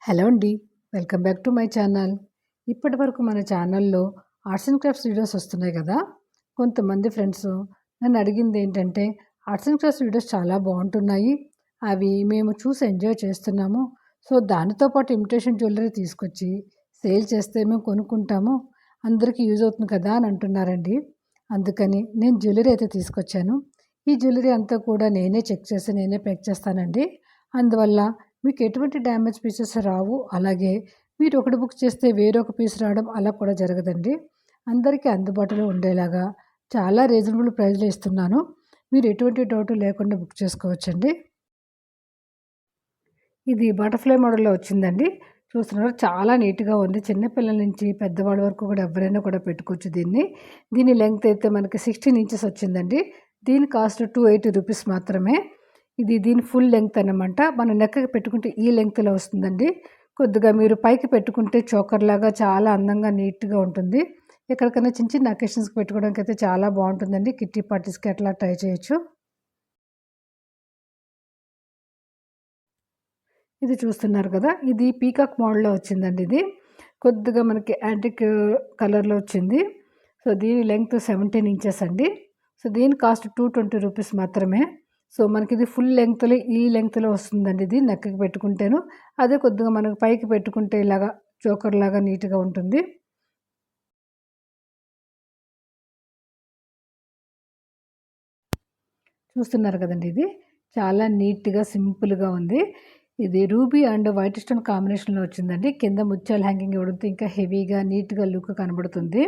Hello అండి. Welcome back to my channel. ఇప్పటివరకు మన ఛానల్‌లో ఆర్ట్స్ అండ్ క్రాఫ్ట్స్ వీడియోస్ వస్తున్నాయి కదా! కొంతమంది ఫ్రెండ్స్ నన్ను అడిగిందేంటంటే, ఆర్ట్స్ అండ్ క్రాఫ్ట్స్ వీడియోస్ చాలా బావుంటున్నాయి. అవి మేము చూసి ఎంజాయ్ చేస్తున్నాము. సో, దానితో పాటు ఇమిటేషన్ జ్యువెల్లరీ తీసుకొచ్చి సేల్ చేస్తే మేము కొనుక్కుంటాము. అందరికీ యూజ్ అవుతుంది కదా! అని అంటున్నారండి. అందుకని నేను జ్యువెల్లరీ అయితే తీసుకొచ్చాను. ఈ జ్యువెల్లరీ అంతా కూడా నేనే చెక్ చేసి నేనే ప్యాక్ చేస్తానండి. అందువల్ల మీకు ఎటువంటి డ్యామేజ్ పీసెస్ రావు. అలాగే మీరు ఒకటి బుక్ చేస్తే వేరొక పీస్ రావడం అలా కూడా జరగదండి. అందరికీ అందుబాటులో ఉండేలాగా చాలా రీజనబుల్ ప్రైస్‌లో ఇస్తున్నాను. మీరు ఎటువంటి డౌట్ లేకుండా బుక్ చేసుకోవచ్చండి. ఇది బటర్‌ఫ్లై మోడల్‌లో వచ్చిందండి. చూస్తున్నారు చాలా నీట్‌గా ఉంది. చిన్న పిల్లల నుంచి పెద్దవాళ్ళ వరకు కూడా ఎవరైనా కూడా పెట్టుకోవచ్చు దీన్ని. దీని లెంగ్త్ అయితే మనకి 16 ఇంచెస్ వచ్చిందండి. దీని కాస్ట్ రూ. 280 మాత్రమే. ఇది దీని ఫుల్ లెంగ్త్ అన్నమాట. మనం నెక్కకి పెట్టుకుంటే ఈ లెంగ్త్‌లో వస్తుందండి. కొద్దిగా మీరు పైకి పెట్టుకుంటే చోకర్‌లాగా చాలా అందంగా నీట్‌గా ఉంటుంది. ఎక్కడికైనా చిన్న చిన్న అకేషన్స్‌కి పెట్టుకోవడానికైతే చాలా బావుంటుందండి. కిట్టి పార్టీస్‌కి అట్లా ట్రై చేయొచ్చు. ఇది చూస్తున్నారు కదా! ఇది పీకాక్ మోడల్‌లో వచ్చిందండి ఇది. కొద్దిగా మనకి యాంటిక్ కలర్‌లో వచ్చింది. సో, దీని లెంగ్త్ 17 ఇంచెస్ అండి. సో, దీని కాస్ట్ రూ. 220 మాత్రమే. సో, మనకిది ఫుల్ లెంగ్త్‌లో ఈ లెంగ్త్‌లో వస్తుందండి ఇది నెక్‌కి పెట్టుకుంటేను. అదే కొద్దిగా మనకు పైకి పెట్టుకుంటే ఇలాగా చోకర్‌లాగా నీట్‌గా ఉంటుంది. చూస్తున్నారు కదండీ ఇది. చాలా నీట్‌గా, సింపుల్‌గా ఉంది. ఇది రూబీ అండ్ వైట్ స్టోన్ కాంబినేషన్‌లో వచ్చిందండి. కింద ముత్యాల హ్యాంగింగ్ ఇవ్వడంతో ఇంకా హెవీగా, నీట్‌గా లుక్ కనబడుతుంది.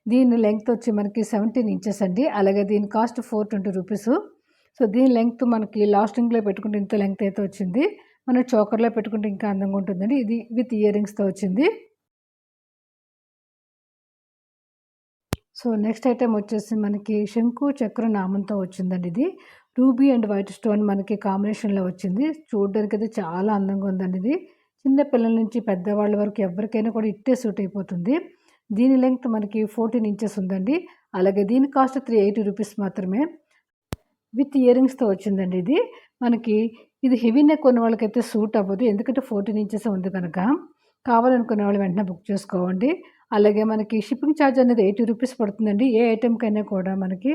దీని లెంగ్త్ వచ్చి మనకి 17 ఇంచెస్ అండి. అలాగే దీని కాస్ట్ రూ. 420. సో, దీని లెంగ్త్ మనకి లాస్టింగ్‌లో పెట్టుకుంటే ఇంత లెంగ్త్ అయితే వచ్చింది. మనం చోకర్‌లో పెట్టుకుంటే ఇంకా అందంగా ఉంటుందండి. ఇది విత్ ఇయర్ రింగ్స్‌తో వచ్చింది. సో, నెక్స్ట్ ఐటెమ్ వచ్చేసి మనకి శంకు, చక్ర నామంతో వచ్చిందండి ఇది. రూబీ అండ్ వైట్ స్టోన్ మనకి కాంబినేషన్‌లో వచ్చింది. చూడ్డానికైతే చాలా అందంగా ఉందండి ఇది. చిన్న పిల్లల నుంచి పెద్దవాళ్ళ వరకు ఎవరికైనా కూడా ఇట్టే సూట్ అయిపోతుంది. దీని లెంగ్త్ మనకి 14 ఇంచెస్ ఉందండి. అలాగే దీని కాస్ట్ రూ. 380 మాత్రమే. విత్ ఇయర్ రింగ్స్‌తో వచ్చిందండి ఇది. మనకి ఇది హెవీ నెక్ ఉన్న వాళ్ళకైతే సూట్ అవ్వదు. ఎందుకంటే 14 ఇంచెసే ఉంది కనుక. కావాలనుకునే వాళ్ళు వెంటనే బుక్ చేసుకోవండి. అలాగే మనకి షిప్పింగ్ ఛార్జ్ అనేది రూ. 80 పడుతుందండి. ఏ ఐటెమ్‌కైనా కూడా మనకి.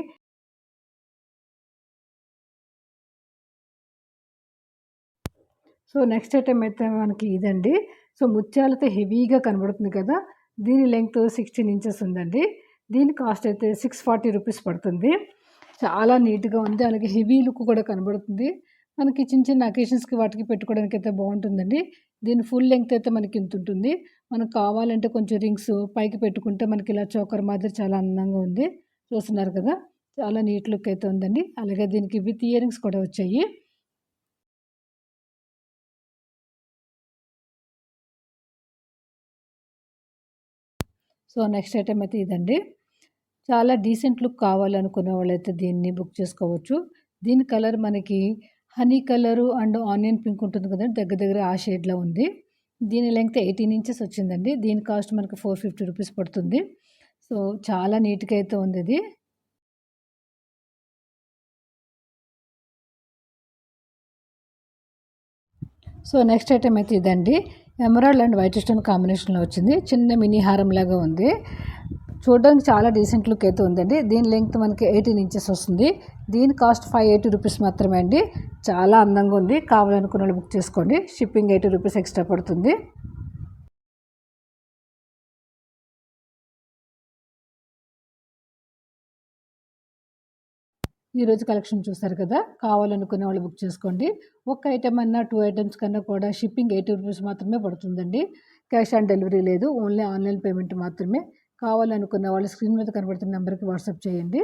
సో, నెక్స్ట్ ఐటెమ్ అయితే మనకి ఇదండి. సో, ముత్యాలతో హెవీగా కనబడుతుంది కదా! దీని లెంగ్త్ 16 ఇంచెస్ ఉందండి. దీని కాస్ట్ అయితే రూ. 640 పడుతుంది. చాలా నీట్‌గా ఉంది. అలాగే హెవీ లుక్ కూడా కనబడుతుంది. మనకి చిన్న చిన్న అకేషన్స్‌కి వాటికి పెట్టుకోవడానికైతే బావుంటుందండి. దీని ఫుల్ లెంగ్త్ అయితే మనకి ఇంతుంటుంది. మనకు కావాలంటే కొంచెం రింగ్స్ పైకి పెట్టుకుంటే మనకి ఇలా చోకర్ మాదిరి చాలా అందంగా ఉంది. చూస్తున్నారు కదా! చాలా నీట్ లుక్ అయితే ఉందండి. అలాగే దీనికి విత్ ఇయర్ రింగ్స్ కూడా వచ్చాయి. సో, నెక్స్ట్ ఐటెమ్ అయితే ఇదండి. చాలా డీసెంట్ లుక్ కావాలనుకునే వాళ్ళైతే దీన్ని బుక్ చేసుకోవచ్చు. దీని కలర్ మనకి honey colour and onion pink ఉంటుంది కదండీ! దగ్గర దగ్గర ఆ షేడ్‌లో ఉంది. దీని లెంగ్త్ 18 ఇంచెస్ వచ్చిందండి. దీని కాస్ట్ మనకు రూ. 450 పడుతుంది. సో, చాలా నీట్‌గా అయితే ఉందిది. సో, నెక్స్ట్ ఐటెమ్ అయితే ఇదండి. ఎమరాల్డ్ అండ్ వైట్ స్టోన్ కాంబినేషన్‌లో వచ్చింది. చిన్న మినీ హారంలాగా ఉంది. చూడడానికి చాలా డీసెంట్ లుక్ అయితే ఉందండి. దీని లెంగ్త్ మనకి 18 ఇంచెస్ వస్తుంది. దీని కాస్ట్ రూ. 580 మాత్రమే అండి. చాలా అందంగా ఉంది. కావాలనుకున్నోళ్ళు బుక్ చేసుకోండి. షిప్పింగ్ రూ. 80 ఎక్స్ట్రా పడుతుంది. ఈరోజు కలెక్షన్ చూసారు కదా! కావాలనుకునే వాళ్ళు బుక్ చేసుకోండి. ఒక ఐటెమ్ అన్నా, 2 ఐటెమ్స్ కన్నా కూడా షిప్పింగ్ రూ. 80 మాత్రమే పడుతుందండి. క్యాష్ ఆన్ డెలివరీ లేదు. ఓన్లీ ఆన్‌లైన్ పేమెంట్ మాత్రమే. కావాలనుకున్న వాళ్ళు స్క్రీన్ మీద కనబడుతున్న నంబర్‌కి వాట్సాప్ చేయండి.